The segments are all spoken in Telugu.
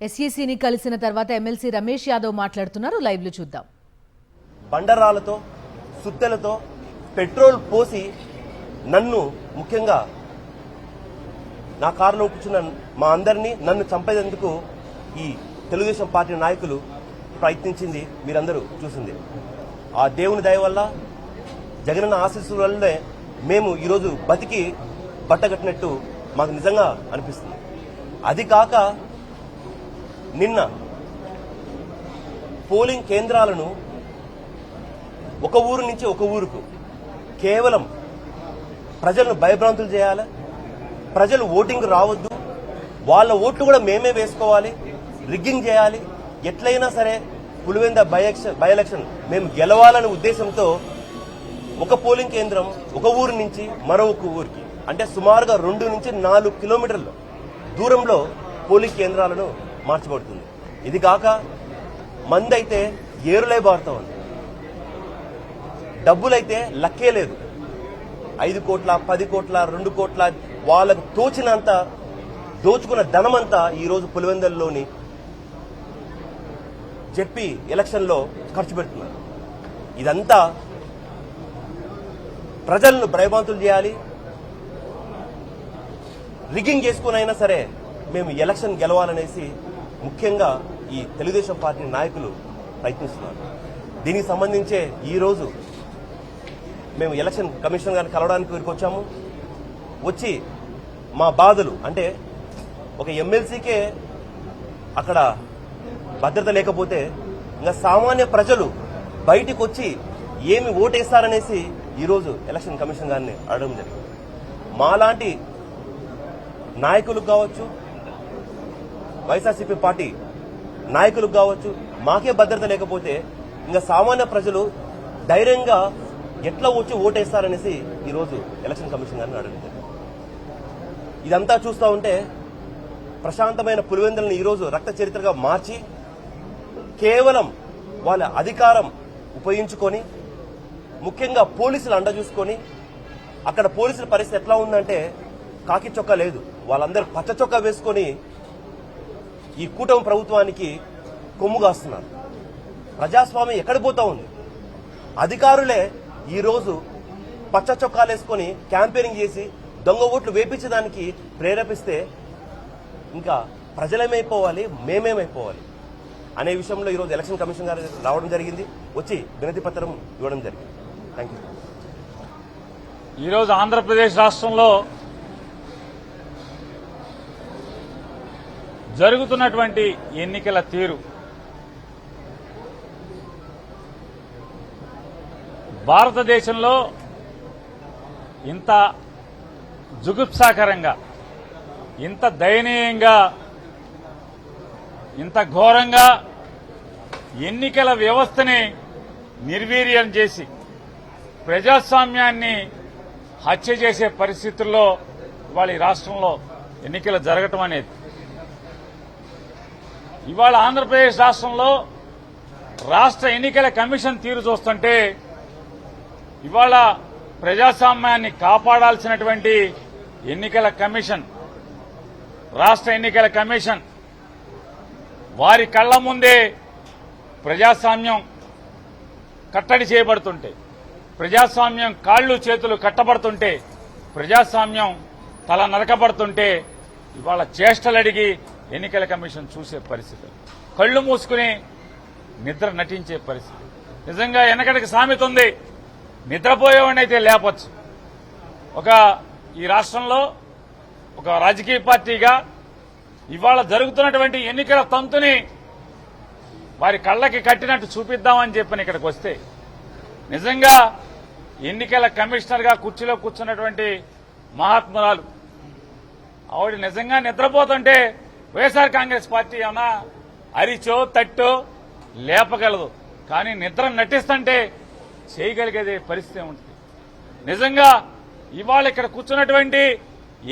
ఎస్ఈసీని కలిసిన తర్వాత ఎమ్మెల్సీ రమేష్ యాదవ్ మాట్లాడుతున్నారు. లైవ్ లో చూద్దాం. బండరాలతో సుత్తెలతో పెట్రోల్ పోసి నన్ను ముఖ్యంగా నా కారులో కూర్చున్న మా అందరినీ నన్ను చంపేందుకు ఈ తెలుగుదేశం పార్టీ నాయకులు ప్రయత్నించింది మీరందరూ చూసింది. ఆ దేవుని దయ వల్ల జగనన్న ఆశీస్సుల వల్లనే మేము ఈరోజు బతికి బట్టగట్టినట్టు మాకు నిజంగా అనిపిస్తుంది. అది కాక నిన్న పోలింగ్ కేంద్రాలను ఒక ఊరు నుంచి ఒక ఊరుకు కేవలం ప్రజలను భయభ్రాంతులు చేయాలి, ప్రజలు ఓటింగ్ రావద్దు, వాళ్ళ ఓట్లు కూడా మేమే వేసుకోవాలి, రిగ్గింగ్ చేయాలి, ఎట్లయినా సరే పులివెంద బై ఎలక్షన్ మేము గెలవాలనే ఉద్దేశంతో ఒక పోలింగ్ కేంద్రం ఒక ఊరు నుంచి మరొక ఊరికి అంటే సుమారుగా 2 నుంచి 4 కిలోమీటర్ల దూరంలో పోలింగ్ కేంద్రాలను మార్చబడుతుంది. ఇది కాక మందైతే ఏరులై బారుతా ఉంది, డబ్బులైతే లక్కే లేదు. 5 కోట్ల 10 కోట్ల 2 కోట్ల వాళ్ళకు తోచినంత దోచుకున్న ధనమంతా ఈరోజు పులివెందల్లోని జెడ్పీ ఎలక్షన్లో ఖర్చు పెడుతున్నారు. ఇదంతా ప్రజలను భయభ్రాంతులు చేయాలి, రిగ్గింగ్ చేసుకునైనా సరే మేము ఎలక్షన్ గెలవాలనేసి ముఖ్యంగా ఈ తెలుగుదేశం పార్టీ నాయకులు ప్రయత్నిస్తున్నారు. దీనికి సంబంధించే ఈరోజు మేము ఎలక్షన్ కమిషన్ గారిని కలవడానికి వచ్చాము. వచ్చి మా బాధలు అంటే ఒక ఎమ్మెల్సీకే అక్కడ భద్రత లేకపోతే ఇంకా సామాన్య ప్రజలు బయటికి వచ్చి ఏమి ఓటేస్తారనేసి ఈరోజు ఎలక్షన్ కమిషన్ గారిని అడగడం జరిగింది. మాలాంటి నాయకులకు కావచ్చు, వైఎస్ఆర్సీపీ పార్టీ నాయకులకు కావచ్చు, మాకే భద్రత లేకపోతే ఇంకా సామాన్య ప్రజలు ధైర్యంగా ఎట్లా వచ్చి ఓటేస్తారనేసి ఈరోజు ఎలక్షన్ కమిషన్ గారిని అడగడం జరిగింది. ఇదంతా చూస్తూ ఉంటే ప్రశాంతమైన పులివెందులను ఈరోజు రక్త చరిత్రగా మార్చి కేవలం వాళ్ళ అధికారం ఉపయోగించుకొని ముఖ్యంగా పోలీసులు అండ చూసుకొని అక్కడ పోలీసుల పరిస్థితి ఎట్లా ఉందంటే కాకి చొక్కా లేదు, వాళ్ళందరూ పచ్చ చొక్కా వేసుకొని ఈ కూటమి ప్రభుత్వానికి కొమ్ము కాస్తున్నారు. ప్రజాస్వామ్యం ఎక్కడ పోతా ఉంది? అధికారులే ఈరోజు పచ్చ చొక్కాలు వేసుకొని క్యాంపెయినింగ్ చేసి దొంగ ఓట్లు వేపించడానికి ప్రేరేపిస్తే ఇంకా ప్రజలేమైపోవాలి, మేమేమైపోవాలి అనే విషయంలో ఈరోజు ఎలక్షన్ కమిషన్ గారు రావడం జరిగింది, వచ్చి వినతి పత్రం ఇవ్వడం జరిగింది. Thank you. ఈరోజు ఆంధ్రప్రదేశ్ రాష్ట్రంలో జరుగుతున్నటువంటి ఎన్నికల తీరు భారతదేశంలో ఇంత జుగుప్సాకరంగా, ఇంత దయనీయంగా, ఇంత ఘోరంగా ఎన్నికల వ్యవస్థని నిర్వీర్యం చేసి ప్రజాస్వామ్యాన్ని హత్య చేసే పరిస్థితుల్లో ఇవాళ ఈ రాష్ట్రంలో ఎన్నికలు జరగటం అనేది, ఇవాళ ఆంధ్రప్రదేశ్ రాష్ట్రంలో రాష్ట్ర ఎన్నికల కమిషన్ తీరు చూస్తుంటే ఇవాళ ప్రజాస్వామ్యాన్ని కాపాడాల్సినటువంటి ఎన్నికల కమిషన్, రాష్ట్ర ఎన్నికల కమిషన్ వారి కళ్ల ముందే ప్రజాస్వామ్యం కట్టడి చేయబడుతుంటే, ప్రజాస్వామ్యం కాళ్లు చేతులు కట్టబడుతుంటే, ప్రజాస్వామ్యం తల నరకబడుతుంటే ఇవాళ చేష్టలడిగి ఎన్నికల కమిషన్ చూసే పరిస్థితి, కళ్లు మూసుకుని నిద్ర నటించే పరిస్థితి. నిజంగా వెనకటికి సామెత ఉంది, నిద్రపోయేవాడినైతే లేపొచ్చు. ఈ రాష్ట్రంలో ఒక రాజకీయ పార్టీగా ఇవాళ జరుగుతున్నటువంటి ఎన్నికల తంతుని వారి కళ్ళకి కట్టినట్టు చూపిద్దామని చెప్పని ఇక్కడికి వస్తే నిజంగా ఎన్నికల కమిషనర్గా కుర్చీలో కూర్చున్నటువంటి మహాత్మురాలు ఆవిడ నిజంగా నిద్రపోతుంటే వైఎస్ఆర్ కాంగ్రెస్ పార్టీ ఏమన్నా అరిచో తట్టో లేపగలదు, కానీ నిద్ర నటిస్తుంటే చేయగలిగేదే పరిస్థితి ఉంటుంది. నిజంగా ఇవాళ ఇక్కడ కూర్చున్నటువంటి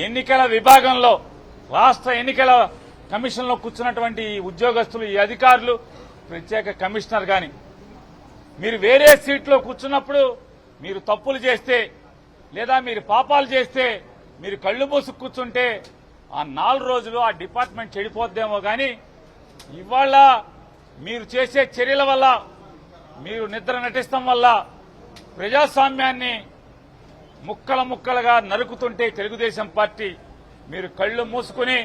ఎన్నికల విభాగంలో, రాష్ట్ర ఎన్నికల కమిషన్లో కూర్చున్నటువంటి ఈ ఉద్యోగస్తులు, ఈ అధికారులు, ప్రత్యేక కమిషనర్ గాని మీరు వేరే సీట్లో కూర్చున్నప్పుడు మీరు తప్పులు చేస్తే లేదా మీరు పాపాలు చేస్తే మీరు కళ్లు మూసుకు కూర్చుంటే ఆ 4 రోజులు ఆ డిపార్ట్మెంట్ చెడిపోద్దేమో గాని ఇవాళ మీరు చేసే చర్యల వల్ల, మీరు నిద్ర నటిస్తాం వల్ల ప్రజాస్వామ్యాన్ని ముక్కలుగా నరుకుతుంటే తెలుగుదేశం పార్టీ మీరు కళ్ళు మూసుకుని,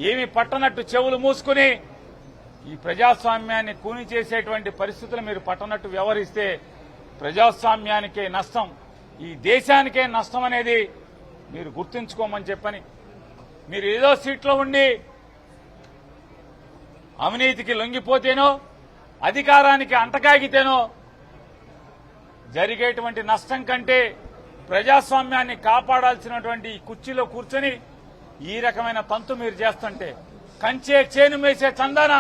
ఏమి పట్టనట్టు చెవులు మూసుకుని ఈ ప్రజాస్వామ్యాన్ని కూని చేసేటువంటి పరిస్థితులు మీరు పట్టనట్టు వ్యవహరిస్తే ప్రజాస్వామ్యానికే నష్టం, ఈ దేశానికే నష్టం అనేది మీరు గుర్తుంచుకోమని చెప్పని, మీరు ఏదో సీట్లో ఉండి అవినీతికి లొంగిపోతేనో అధికారానికి అంటకాగితేనో జరిగేటువంటి నష్టం కంటే ప్రజాస్వామ్యాన్ని కాపాడాల్సినటువంటి ఈ కుర్చీలో కూర్చొని ఈ రకమైన తంతు మీరు చేస్తుంటే, కంచే చేను మేసే చందాన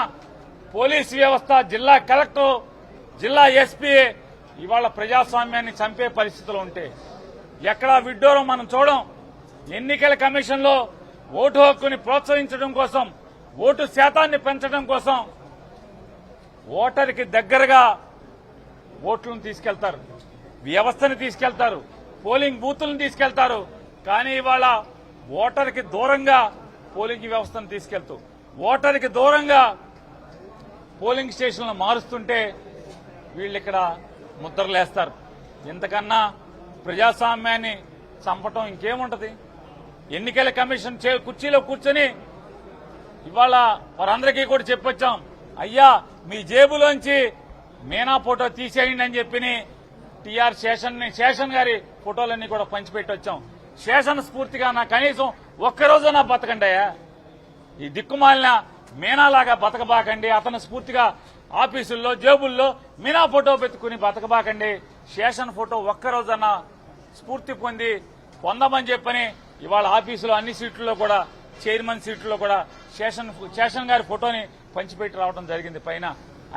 పోలీసు వ్యవస్థ, జిల్లా కలెక్టర్, జిల్లా ఎస్పీ ఇవాళ ప్రజాస్వామ్యాన్ని చంపే పరిస్థితులు ఉంటే ఎక్కడా విడ్డూరం మనం చూడం. ఎన్నికల కమిషన్లో ఓటు హక్కుని ప్రోత్సహించడం కోసం, ఓటు శాతాన్ని పెంచడం కోసం ఓటర్కి దగ్గరగా ఓట్లను తీసుకెళ్తారు, వ్యవస్థను తీసుకెళ్తారు, పోలింగ్ బూతులను తీసుకెళ్తారు. కానీ ఇవాళ ఓటర్కి దూరంగా పోలింగ్ వ్యవస్థను తీసుకెళ్తూ, ఓటర్కి దూరంగా పోలింగ్ స్టేషన్లను మారుస్తుంటే వీళ్ళు ఇక్కడ ముద్రలేస్తారు. ఇంతకన్నా ప్రజాస్వామ్యాన్ని చంపటం ఇంకేముంటది? ఎన్నికల కమిషన్ కుర్చీలో కూర్చొని ఇవాళ వారందరికీ కూడా చెప్పొచ్చాం, అయ్యా మీ జేబులోంచి మీనా ఫోటో తీసేయండి అని చెప్పి టీఆర్ శేషన్ గారి ఫోటోలన్నీ కూడా పంచిపెట్టొచ్చాం. శేషన్ స్ఫూర్తిగా నా కనీసం ఒక్కరోజు నా బతకండియా, ఈ దిక్కుమాలిన మీనాలాగా బతకబాకండి, అతను స్ఫూర్తిగా ఆఫీసుల్లో జేబుల్లో మీనా ఫోటో పెట్టుకుని బతకబాకండి, శేషన్ ఫోటో ఒక్కరోజన్నా స్ఫూర్తి పొందమని చెప్పని ఇవాళ ఆఫీసులో అన్ని సీట్లలో కూడా, చైర్మన్ సీట్లలో కూడా శేషన్ గారి ఫోటోని పంచిపెట్టి రావడం జరిగింది పైన.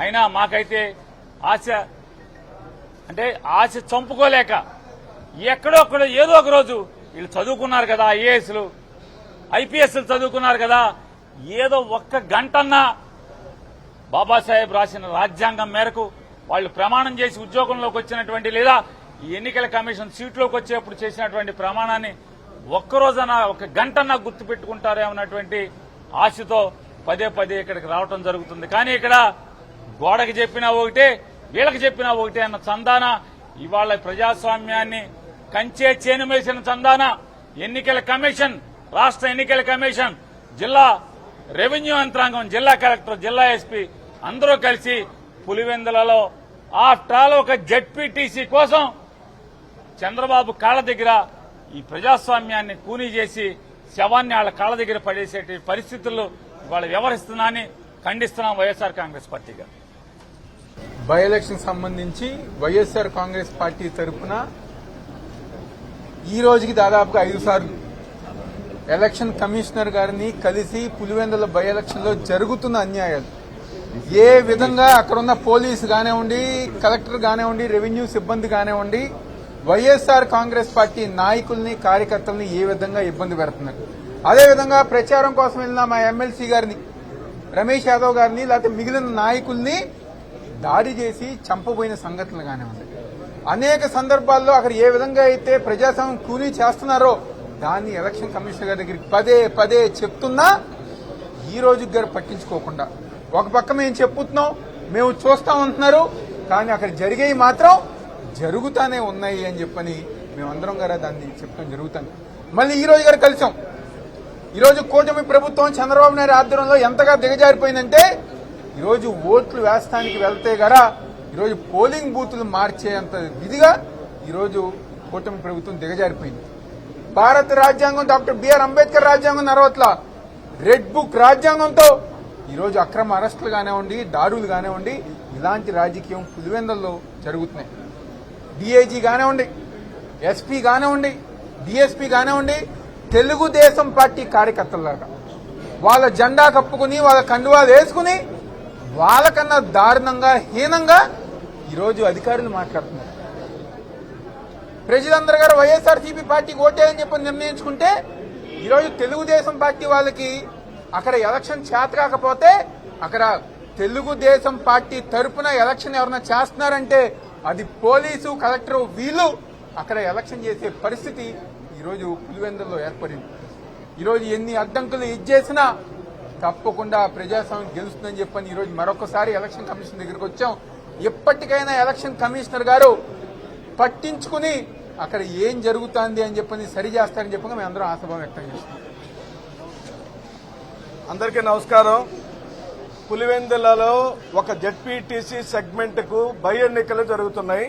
అయినా మాకైతే ఆశ చంపుకోలేక ఎక్కడొక్కడ ఏదో ఒక రోజు వీళ్ళు చదువుకున్నారు కదా, ఐఏఎస్లు ఐపీఎస్లు చదువుకున్నారు కదా, ఏదో ఒక్క గంటన్నా బాబాసాహెబ్ రాసిన రాజ్యాంగం మేరకు వాళ్ళు ప్రమాణం చేసి ఉద్యోగంలోకి వచ్చినటువంటి, లేదా ఈ ఎన్నికల కమిషన్ సీట్లోకి వచ్చేప్పుడు చేసినటువంటి ప్రమాణాన్ని ఒక్కరోజన్నా ఒక గంటన్నా గుర్తు పెట్టుకుంటారేమన్నటువంటి ఆశతో పదే ఇక్కడికి రావడం జరుగుతుంది. కానీ ఇక్కడ గోడకి చెప్పినా ఒకటే, వీళ్ళకి చెప్పినా ఒకటే అన్న చందాన ఇవాళ ప్రజాస్వామ్యాన్ని కంచే చేను వేసిన చందాన ఎన్నికల కమిషన్, రాష్ట్ర ఎన్నికల కమిషన్, జిల్లా రెవెన్యూ యంత్రాంగం, జిల్లా కలెక్టర్, జిల్లా ఎస్పీ అందరూ కలిసి పులివెందులలో ఆఫ్టర్ ఒక జెడ్పీటీసీ కోసం చంద్రబాబు కాళ్ల దగ్గర ఈ ప్రజాస్వామ్యాన్ని కూనీ చేసి శవాన్ని వాళ్ళ కాళ్ల దగ్గర పడేసే పరిస్థితుల్లో ఇవాళ వ్యవహరిస్తున్నానని ఖండిస్తున్నాం వైఎస్ఆర్ కాంగ్రెస్ పార్టీగా. బై ఎలక్షన్ సంబంధించి వైఎస్ఆర్ కాంగ్రెస్ పార్టీ తరఫున ఈ రోజుకి దాదాపుగా 5 సార్లు ఎలక్షన్ కమిషనర్ గారిని కలిసి పులివెందుల బై ఎలక్షన్ లో జరుగుతున్న అన్యాయాలు, ఏ విధంగా అక్కడున్న పోలీసు కానివ్వండి, కలెక్టర్ కానివ్వండి, రెవెన్యూ సిబ్బంది కానివ్వండి, వైఎస్ఆర్ కాంగ్రెస్ పార్టీ నాయకుల్ని, కార్యకర్తల్ని ఏ విధంగా ఇబ్బంది పెడుతున్నారు. అదేవిధంగా ప్రచారం కోసం వెళ్ళిన మా ఎమ్మెల్సీ గారిని, రమేష్ యాదవ్ గారిని, లేకపోతే మిగిలిన నాయకుల్ని దాడి చేసి చంపబోయిన సంఘటనలు కానివ్వండి, అనేక సందర్భాల్లో అక్కడ ఏ విధంగా అయితే ప్రజాస్వామ్యం కూలీ చేస్తున్నారో దాన్ని ఎలక్షన్ కమిషనర్ గారి దగ్గరికి పదే చెప్తున్నా ఈ రోజు గారు పట్టించుకోకుండా, ఒక పక్క మేము చెప్పుతున్నాం, మేము చూస్తా ఉంటున్నారు, కానీ అక్కడ జరిగేవి మాత్రం జరుగుతానే ఉన్నాయి అని చెప్పని మేమందరం గారు దాన్ని చెప్పడం జరుగుతుంది. మళ్ళీ ఈ రోజు గారు కలిసాం. ఈరోజు కూటమి ప్రభుత్వం చంద్రబాబు నాయుడు ఆధ్వర్యంలో ఎంతగా దిగజారిపోయిందంటే, ఈరోజు ఓట్లు వేస్తానికి వెళ్తే గారా ఈరోజు పోలింగ్ బూతులు మార్చేంత విధిగా ఈరోజు కూటమి ప్రభుత్వం దిగజారిపోయింది. భారత రాజ్యాంగం, డాక్టర్ బిఆర్ అంబేద్కర్ రాజ్యాంగం నరవట్ల రెడ్ బుక్ రాజ్యాంగంతో ఈరోజు అక్రమ అరెస్టులు కానివ్వండి, దాడులు కానివ్వండి, ఇలాంటి రాజకీయం పులివెందుల్లో జరుగుతున్నాయి. డీఐజీ కానివ్వండి, ఎస్పీ కానివ్వండి, డీఎస్పీ కానివ్వండి, తెలుగుదేశం పార్టీ కార్యకర్తలాగా వాళ్ళ జెండా కప్పుకుని, వాళ్ళ కండువాలు వేసుకుని వాళ్ళకన్నా దారుణంగా, హీనంగా ఈరోజు అధికారులు మాట్లాడుతున్నారు. ప్రజలందరూ గారు వైఎస్ఆర్సీపీ పార్టీకి ఓటేయని చెప్పి నిర్ణయించుకుంటే ఈరోజు తెలుగుదేశం పార్టీ వాళ్ళకి అక్కడ ఎలక్షన్ చేతకాకపోతే, అక్కడ తెలుగుదేశం పార్టీ తరఫున ఎలక్షన్ ఎవరైనా చేస్తున్నారంటే అది పోలీసు, కలెక్టర్ వీళ్ళు అక్కడ ఎలక్షన్ చేసే పరిస్థితి ఈరోజు పులివెందుల్లో ఏర్పడింది. ఈరోజు ఎన్ని అడ్డంకులు ఇచ్చేసినా తప్పకుండా ప్రజాస్వామ్యం గెలుస్తుందని చెప్పని ఈరోజు మరొకసారి ఎలక్షన్ కమిషన్ దగ్గరికి వచ్చాం. ఎప్పటికైనా ఎలక్షన్ కమిషనర్ గారు పట్టించుకుని అక్కడ ఏం జరుగుతుంది అని చెప్పని సరి చేస్తారని చెప్పగా మేము అందరం ఆశాభావం వ్యక్తం చేస్తాం. అందరికీ నమస్కారం. పులివెందులలో ఒక జెడ్పీటీసీ సెగ్మెంట్ కు బై ఎన్నికలు జరుగుతున్నాయి.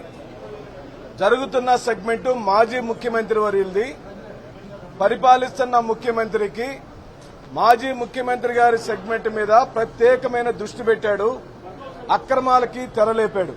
జరుగుతున్న సెగ్మెంట్ మాజీ ముఖ్యమంత్రి వర్యులది. పరిపాలిస్తున్న ముఖ్యమంత్రికి మాజీ ముఖ్యమంత్రి గారి సెగ్మెంట్ మీద ప్రత్యేకమైన దృష్టి పెట్టాడు. అక్రమాలకి తెరలేపాడు.